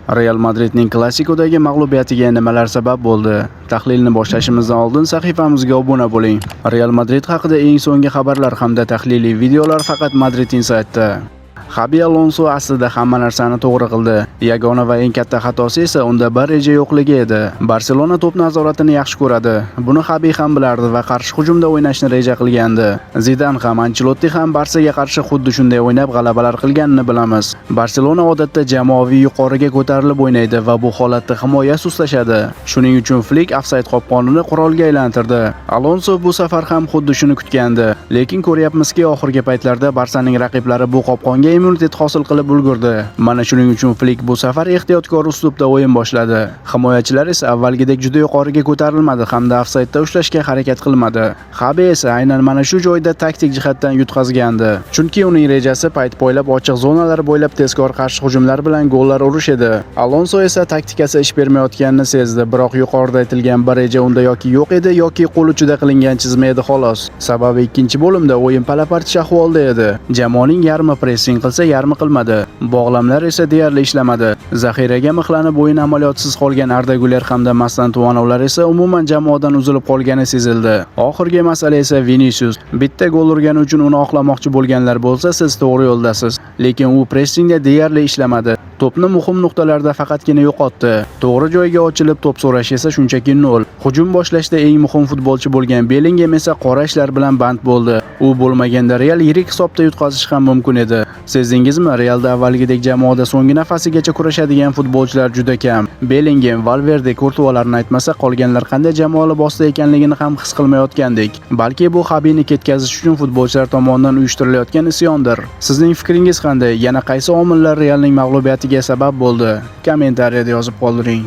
Real Madridning Klasikodagi mag'lubiyatiga nimalar sabab bo'ldi? Tahlilni boshlashimizdan oldin sahifamizga obuna bo'ling. Real Madrid haqida eng so'nggi xabarlar hamda tahliliy videolar faqat Madrid Insight'da. Xabi Alonso aslida hamma narsani to'g'ri qildi. Yagona va eng katta xatosi esa unda bir reja yo'qligi edi. Barselona to'p nazoratini yaxshi ko'radi. Buni Xabi ham bilardi va qarshi hujumda o'ynashni reja qilgandi. Zidan ham, Ancelotti ham Barsaga qarshi xuddi shunday o'ynab g'alabalar qilganini bilamiz. Barselona odatda jamoaviy yuqoriga ko'tarilib o'ynaydi va bu holatda himoya sustlashadi. Shuning uchun Flick ofsayd qopqonini qurolga aylantirdi. Alonso bu safar ham xuddi shuni kutgandi. Lekin ko'ryapmizki, oxirgi paytlarda Barsaning raqiblari bu qopqonga immunitet hosil qilib ulgurdi. Mana shuning uchun Flick bu safar ehtiyotkor uslubda o'yin boshladi. Himoyachilar esa avvalgidek juda yuqoriga ko'tarilmadi hamda ofsaydda ushlashga harakat qilmadi. Xabi esa aynan mana shu joyda taktik jihatdan yutqazgandi. Chunki uning rejasi payt poylab ochiq zonalar bo'ylab tezkor qarshi hujumlar bilan gollar urish edi. Alonso esa taktikasi ish bermayotganini sezdi, biroq yuqorida aytilgan bir reja unda yoki yo'q edi yoki qo'l uchida qilingan chizma edi xolos. Sababi ikkinchi bo'limda o'yin palapartish ahvolda edi. Jamoaning yarmi pressing qilsa, yarmi qilmadi. Bog'lamlar esa deyarli ishlamadi. Zaxiraga mixlanib o'yin amaliyotsiz qolgan Arda Güler hamda Mastantuanovlar esa umuman jamoadan uzilib qolgani sezildi. Oxirgi masala esa Vinicius. Bitta gol urgani uchun uni oqlamoqchi bo'lganlar bo'lsa, siz to'g'ri yo'ldasiz. Lekin u pressingda deyarli ishlamadi. To'pni muhim nuqtalarda faqatgina yo'qotdi. To'g'ri joyga ochilib to'p so'rash esa shunchaki 0. Hujum boshlashda eng muhim futbolchi bo'lgan Bellingham esa qora ishlar bilan band bo'ldi. U bo'lmaganda Real yirik hisobda yutqazish ham mumkin edi. Sezdingizmi, Realda avvalgidek jamoada so'nggi nafasigacha kurashadigan futbolchilar juda kam. Bellingham, Valverde, Courtoislarni aytmasa, qolganlar qanday jamoa libosida ekanligini ham his qilmayotgandik. Balki bu Xabini ketkazish uchun futbolchilar tomonidan uyushtirilayotgan isyondir. Sizning fikringiz qanday? Yana qaysi omillar Realning mag'lubiyatiga sabab bo'ldi? Kommentariyada yozib qoldiring.